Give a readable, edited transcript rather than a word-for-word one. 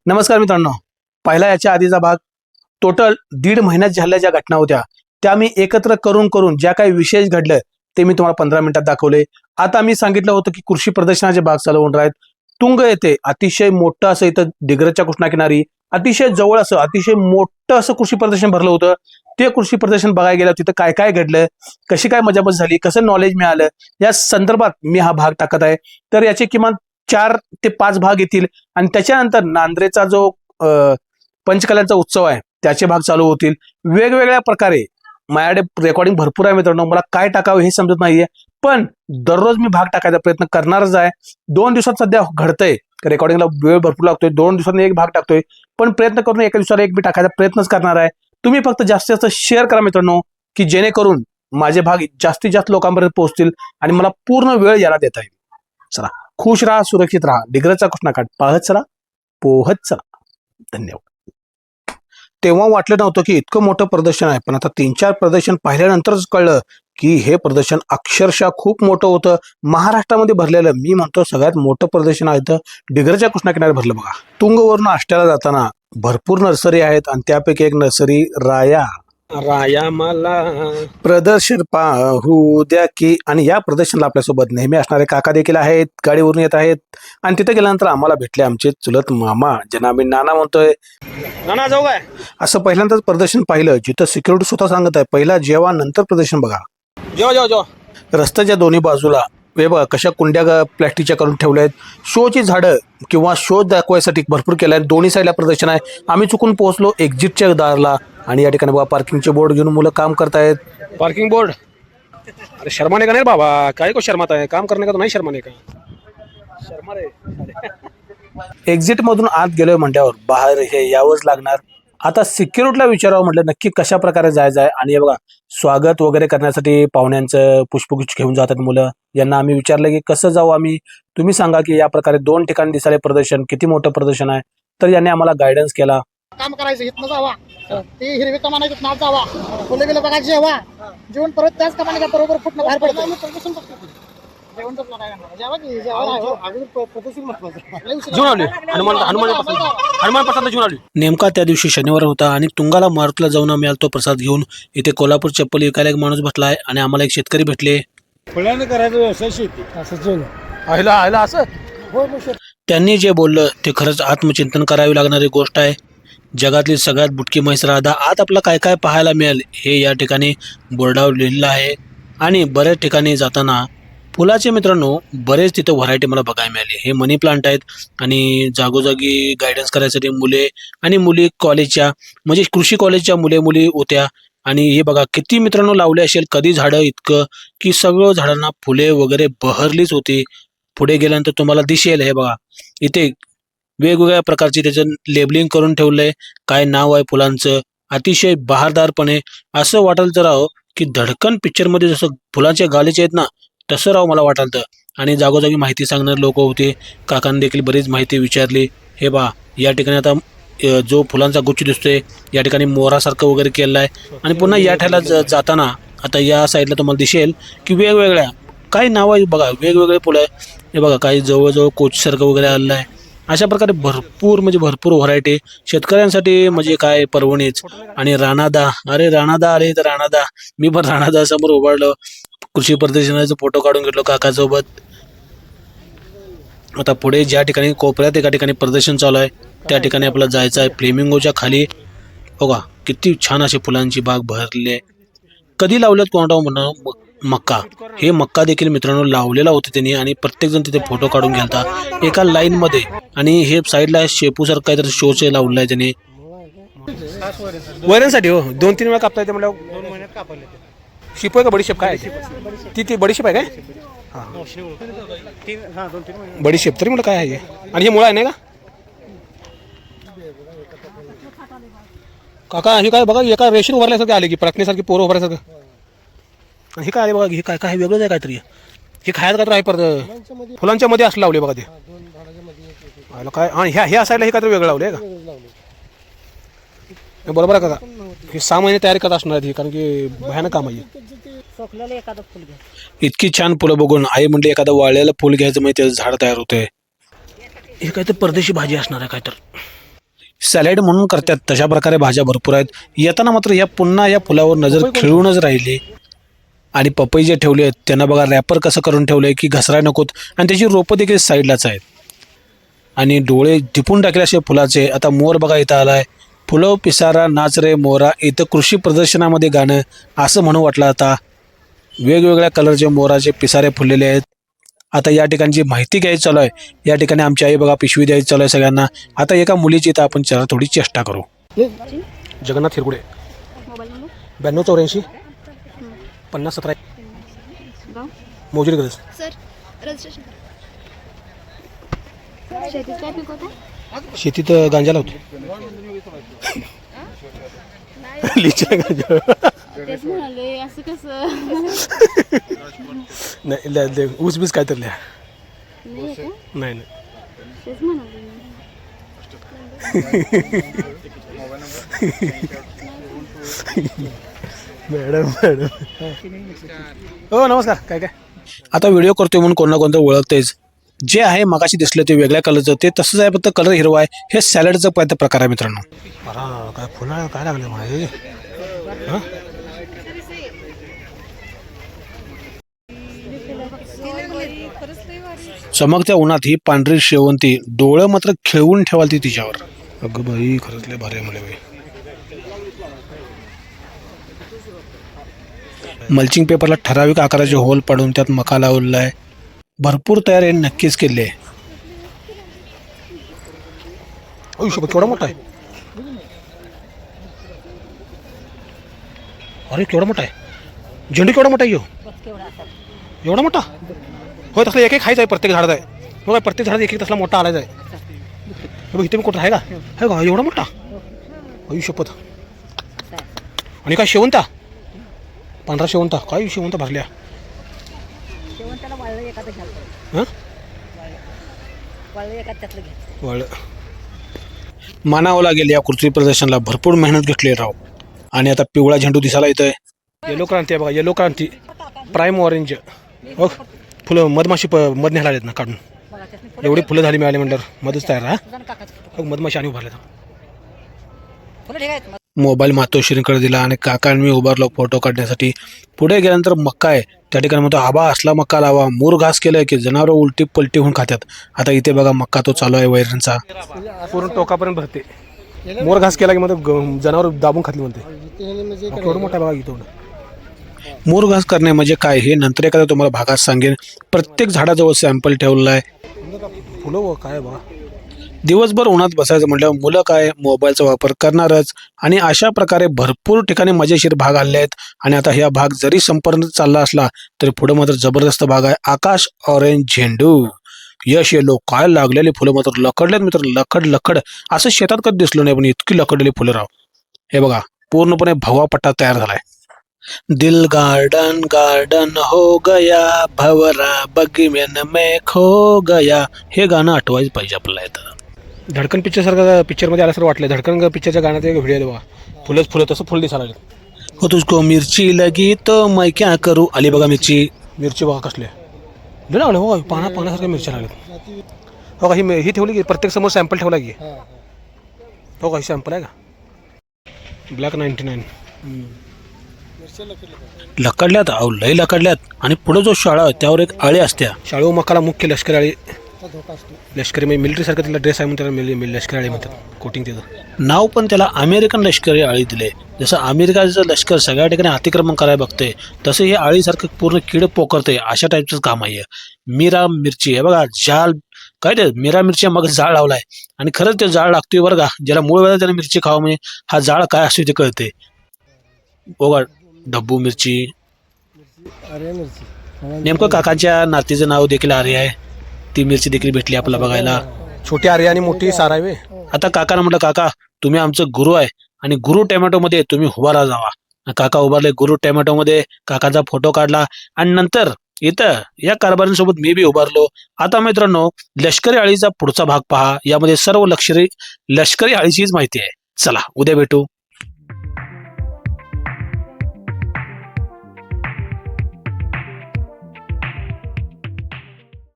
नमस्कार मित्रांनो, पहिला याच्या आधीचा भाग टोटल 1.5 महिन्यात झालेल्या ज्या घटना होत्या त्या मी एकत्र करून ज्या काही विशेष घडलं ते मी तुम्हाला 15 मिनिटात दाखवले. आता मी सांगितलं होतं की कृषी प्रदर्शनाचे भाग चालू होणार आहेत. तुंग येथे अतिशय मोठं असं इथं दिग्रजच्या कृष्णाकिनारी अतिशय जवळ असं अतिशय मोठं असं कृषी प्रदर्शन भरलं होतं. ते कृषी प्रदर्शन बघायला गेलं तिथं काय काय घडलं, कशी काय मजामत झाली, कसं नॉलेज मिळालं या संदर्भात मी हा भाग टाकत आहे. तर याचे किमान 4 ते 5 भाग येतील आणि त्याच्यानंतर नांद्रेचा जो पंचकलांचा उत्सव आहे त्याचे भाग चालू होतील. वेगवेगळ्या प्रकारे माझ्याकडे रेकॉर्डिंग भरपूर आहे मित्रांनो, मला काय टाकावं हे समजत नाहीये, पण दररोज मी भाग टाकायचा प्रयत्न करणारच आहे. 2 दिवसात सध्या घडतंय, रेकॉर्डिंगला वेळ भरपूर लागतोय, 2 दिवसांनी एक भाग टाकतोय, पण प्रयत्न करून एका दिवसाला एक मी टाकायचा प्रयत्नच करणार आहे. तुम्ही फक्त जास्तीत जास्त शेअर करा मित्रांनो, की जेणेकरून माझे भाग जास्तीत जास्त लोकांपर्यंत पोहोचतील आणि मला पूर्ण वेळ याला देता येईल. चला, खुश राहा, सुरक्षित राहा. डिग्रजचा कृष्णाकाठ पाहत चला, पोहत चला. धन्यवाद. तेव्हा वाटलं नव्हतं की इतकं मोठं प्रदर्शन आहे, पण आता 3-4 प्रदर्शन पाहिल्यानंतरच कळलं की हे प्रदर्शन अक्षरशः खूप मोठं होतं. महाराष्ट्रामध्ये भरलेलं, मी म्हणतो सगळ्यात मोठं प्रदर्शन आहे इथं डिग्रजच्या कृष्णाकिनाऱ्यात भरलं. बघा, तुंगवरून आष्ट्याला जाताना भरपूर नर्सरी आहेत आणि त्यापैकी एक नर्सरी राया मला प्रदर्शन पाहू द्या की. आणि या प्रदर्शनाला आपल्यासोबत नेहमी असणारे काका देखील आहेत, गाडीवरून येत आहेत. आणि तिथे गेल्यानंतर आम्हाला भेटले आमचे चुलत मामा, ज्यांना आम्ही नाना म्हणतोय. नाना जाऊ काय असं पहिल्यांदाच प्रदर्शन पाहिलं जिथं सिक्युरिटी स्वतः सांगत आहे पहिला जेवा नंतर प्रदर्शन बघा. जेवा रस्त्याच्या दोन्ही बाजूला हे बघा कशा कुंड्या प्लॅस्टिकच्या करून ठेवल्या आहेत. शोची झाडं किंवा शो दाखवायसाठी भरपूर केलं आहे. दोन्ही साईडला प्रदर्शन आहे. आम्ही चुकून पोहोचलो एक्झिटच्या दारला आणि या ठिकाणी बघा पार्किंगचे बोर्ड घेऊन मुलं काम करतायत. पार्किंग बोर्ड, अरे शर्माने का नाही बाबा, काय को शर्मात आहे, काम करणे का तो नाही शर्माने का, शर्मा रे. एक्झिट मधून आत गेलोय म्हणल्यावर बाहेर हे यावंच लागणार. आता सिक्युरिटीला विचारावं म्हटलं नक्की कशा प्रकारे जायचं आहे. आणि हे बघा स्वागत वगैरे करण्यासाठी पाहुण्यांचं पुष्पगुच्छ घेऊन जातात मुलं. यांना आम्ही विचारलं की कसं जाऊ आम्ही, तुम्ही सांगा की या प्रकारे 2 ठिकाणी दिसाले प्रदर्शन, किती मोठं प्रदर्शन आहे. तर यांनी आम्हाला गायडन्स केला. काम करायचं इथनं जावा, ते हिरवे कमाना नाच जावा, फुले बिलं बघायची जेवा, जेवण परत त्याच कमानीच्या बरोबर फुटणं बाहेर पडतं. जेवण तर काय करणार, जेवा की हनुमान प्रसाद घेऊन आली. नेमका त्या दिवशी शनिवार होता आणि तुंगाला मारुतला जाऊन आम्ही आलो तो प्रसाद घेऊन. इथे कोल्हापूर चप्पल विकायला एक माणूस बसलाय आणि आम्हाला एक शेतकरी भेटले. फुलाने करायचं व्यवसाय शेती असं असं त्यांनी जे बोललं ते खरंच आत्मचिंतन करावी लागणारी गोष्ट आहे. जगातली सगळ्यात बुटकी म्हैस राधा आत आपला काय काय पाहायला मिळेल हे या ठिकाणी बोर्डावर लिहिलेलं आहे. आणि बऱ्याच ठिकाणी जाताना फुलाचे मित्रांनो बरेच तिथं व्हरायटी मला बघायला मिळाली. हे मनी प्लांट आहेत आणि जागोजागी गायडन्स करायसाठी मुले आणि मुली कॉलेजच्या म्हणजे कृषी कॉलेजच्या मुली होत्या. आणि हे बघा किती मित्रांनो लावले असेल कधी झाडं इतकं की सगळं झाडांना फुले वगैरे बहरलीच होती. पुढे गेल्यानंतर तुम्हाला दिसेल हे बघा इथे वेगवेगळ्या प्रकारचे त्याचं लेबलिंग करून ठेवलंय, काय नाव आहे फुलांचं. अतिशय बहारदारपणे असं वाटेल तर राहो की धडकन पिक्चरमध्ये जसं फुलांच्या गालीचे आहेत ना तसं राव मला वाटालतं. आणि जागोजागी माहिती सांगणारे लोक होते. काकांनी देखील बरीच माहिती विचारली. हे बा या ठिकाणी आता जो फुलांचा गुच्छ दिसतोय या ठिकाणी मोरासारखं वगैरे केलेलं आहे. आणि पुन्हा या ठायला जाताना आता या साईडला तुम्हाला दिसेल की वेगवेगळ्या काही नाव आहे बघा, वेगवेगळे फुलं आहे. हे बघा काही जवळजवळ कोचसारखं वगैरे आलेलं आहे. अशा प्रकारे भरपूर व्हरायटी शेतकऱ्यांसाठी म्हणजे काय पर्वणीच. आणि राणादा, अरे राणादा आले तर राणादा, मी पण राणादा समोर उभारलो, कृषी प्रदर्शनाचा फोटो काढून घेतलो काकासोबत. आता पुढे ज्या ठिकाणी कोपऱ्यात एका ठिकाणी प्रदर्शन चालू आहे त्या ठिकाणी आपल्याला जायचं आहे. फ्लेमिंगोच्या खाली बघा किती छान अशी फुलांची बाग भरलेली आहे. कधी लावल्यात कोणता म्हणणं मक्का, हे मक्का देखील मित्रांनो लावलेला होता त्यांनी आणि प्रत्येक जण तिथे फोटो काढून घ्यालता एका लाईन मध्ये. आणि हे साईडला शेपू सारखं काहीतरी शोचे लावलं आहे त्यांनी वैरणसाठी. हो 2-3 वेळा कापता येते म्हणजे 2 महिन्यात कापले. शिप आहे का बडीशेप काय ती बडीशेप आहे काय? बडीशेप तरी मला काय आहे. आणि हे मुळा आहे नाही का काका? हे काय बघा एका रेशन उभारल्यासारखे आले की प्रज्ञेसारखी पोरं उभारल्यासारखं. आणि हे काय आले बघा, हे काय काय वेगळंच आहे काहीतरी. हे खायचं काहीतरी आहे परत फुलांच्या मध्ये असं लावले बघा ते काय. आणि ह्या साईडला हे काहीतरी वेगळं लावले का? बरोबर आहे काका, हे 6 महिने तयारी करत असणार आहे कारण की भयानक काम आहे. इतकी छान फुलं बघून आई म्हणली एखादं वाळलेलं फुल घ्यायचं म्हणजे त्याचं झाड तयार होतंय. हे काय तर परदेशी भाजी असणार आहे काय तर. सॅलड म्हणून करतात तशा प्रकारे भाज्या भरपूर आहेत. येताना मात्र पुन्हा या फुलावर नजर खिळूनच राहिली. आणि पपई जे ठेवले आहेत त्यांना बघा रॅपर कसं करून ठेवलंय की घसराय नकोत. आणि त्याची रोपं देखील साईडलाच आहेत. आणि डोळे टिपून टाकले असे फुलाचे. आता मोर बघा इथं आलाय. फुलं पिसारा नाच रे मोरा. इथं कृषी प्रदर्शनामध्ये गाणं असं म्हणू वाटलं. आता वेगवेगळ्या कलरचे मोराचे पिसारे फुललेले आहेत. आता या ठिकाणची माहिती घ्यायची चालू आहे. या ठिकाणी आमची आई बघा पिशवी द्यायची चालू आहे सगळ्यांना. आता एका मुलीची इथं आपण जरा थोडी चेष्टा करू. जगन्नाथ हिरगुडे 9284 5017 मोजरी गरज. सर रजिस्ट्रेशन शेतीत काय पिकवता? शेतीत गांजा लावतो. लिचा गांजा तेच म्हणाले असं कसं नाही ऊस बीस काय तर लिहा. नाही का? नाही नाही तेच म्हणाले मॅडम मॅडम हो नमस्कार. काय काय आता व्हिडिओ करतोय म्हणून कोण ना कोणतं ओळखतेच. जे आहे मगाशी दिसलं ते वेगळ्या कलरचं ते तसंच आहे फक्त कलर हिरवा आहे. हे सॅलडचं प्रकार आहे मित्रांनो. अरे काय फुलं काय लागले माझे. चमकत्या उन्हात ही पांढरी शेवंती डोळं मात्र खेळवून ठेवाल ती तिच्यावर. अगं बाई खरंच लय भारी आहे मला बाई. मल्चिंग पेपरला ठराविक आकाराचे होल पाडून त्यात मका लावलेला आहे. भरपूर तयारी नक्कीच केली आहे. केवढा मोठा आहे. अरे केवढा मोठा आहे. झेंडू केवढा मोठा आहे. एवढा मोठा होय. तसला एक एक खायचं आहे प्रत्येक झाडात आहे. बघा प्रत्येक झाडात एक एक तसला मोठा आलाच आहे. बघ इथे मी कुठं आहे का एवढा मोठा. शपथ. आणि काय शेवंता 15 शेवंता काय शेवंता भरल्या. मानावं लागेल या कृषी प्रदर्शनला भरपूर मेहनत घेतली राव. आणि आता पिवळा झेंडू दिसायला येतोय. येलो क्रांती आहे बघा. येलो क्रांती प्राईम ऑरेंज. हो फुलं मधमाशी मध न्यायला आहेत ना काढून. एवढी फुलं झाली मिळाली म्हणल्यावर मधच तयार. हा मधमाशी आणि उभारले. मोबाईल मातोश्रींकडे दिला आणि काकांनी मी उभारलो फोटो काढण्यासाठी. पुढे गेल्यानंतर मक्का आहे त्या ठिकाणी म्हणतो आबा असला मक्का लावा. मूर घास केलाय की जनावर उलटी पलटी होऊन खात्यात. आता इथे बघा मक्का तो चालू आहे वैरणचा. पूर्ण टोकापर्यंत भरते. मोर घास केला की मग जनावर दाबून खातली म्हणते. एवढं मोठा बघा इथं. मोर घास करणे म्हणजे काय हे नंतर एखाद्या तुम्हाला भागात सांगेन. प्रत्येक झाडाजवळ सॅम्पल ठेवलेला आहे. फुलं काय बघा. दिवसभर उन्हात बसायचं म्हटल्यावर मुलं काय मोबाईलचा वापर करणारच. आणि अशा प्रकारे भरपूर ठिकाणी मजेशीर भाग आले आहेत. आणि आता हा भाग जरी संपर्क चालला असला तरी पुढे मात्र जबरदस्त भाग आहे. आकाश ऑरेंज झेंडू यश येलो काय लागलेली फुलं मात्र लकडलेत मित्र. लखड लखड असं शेतात कधी दिसलं नाही पण इतकी लकडलेली फुलं राव. हे बघा पूर्णपणे भगवा पट्टा तयार झालाय. दिल गार्डन गार्डन हो गया भवरा बगीमेन में खो गया. हे गाणं आठवायचं पाहिजे आपल्याला. येतं धडकन पिक्चर सारखं पिक्चरमध्ये आल्यासारखं वाटलं. धडकन पिक्चरच्या गाण्यात एक व्हिडिओ बघा. फुलंच फुलं तसं फुल दिसायला लागले. हो तुझको मिरची लगी तो मैं क्या करू. आली बघा मिरची. मिरची बघा कसल्या लागलं हो पाण्यासारख्या मिरच्या लागल्या. हो का ही ठेवली की प्रत्येक समोर सॅम्पल ठेवला की. हो का ही सॅम्पल आहे का. ब्लॅक 99 लकडल्यात अहो लय लकडल्यात. आणि पुढे जो शाळा त्यावर एक आळी असत्या. शाळू मकाला मुख्य लष्करी आळी. लष्करी म्हणजे मिलिटरी सारखं तिला ड्रेस आहे म्हणून त्याला लष्करी आळी म्हणतात. कोटिंग त्याचं नाव पण त्याला अमेरिकन लष्करी आळी दिले. जसं अमेरिकाचं लष्कर सगळ्या ठिकाणी अतिक्रमण करायला बघते तसं हे आळीसारखं पूर्ण किड पोकरते. अशा टाईपचंच काम आहे. मीरा मिरची हे बघा जाळ काय ते मीरा मिरची मग जाळ लावलाय. आणि खरंच ते जाळ लागतोय बरं का. ज्याला मूळ वेळा त्याला मिरची खावा म्हणजे हा जाळ काय असतो ते कळते. बघा डब्बू मिरची. नेमकं काकांच्या नातीचं नाव देखील आर्य आहे. ती मिरची देखील भेटली आपल्याला बघायला. छोटी आर्य आणि मोठी सारावे. आता काकांना म्हटलं काका तुम्ही आमचं गुरु आहे आणि गुरु टोमॅटो मध्ये तुम्ही उभारा जावा. काका उभारले गुरु टोमॅटो मध्ये. काकाचा फोटो काढला आणि नंतर इथं या कारभारींसोबत मी बी उभारलो. आता मित्रांनो लष्करी आळीचा पुढचा भाग पहा. यामध्ये सर्व लष्करी आळीचीच माहिती आहे. चला उद्या भेटू.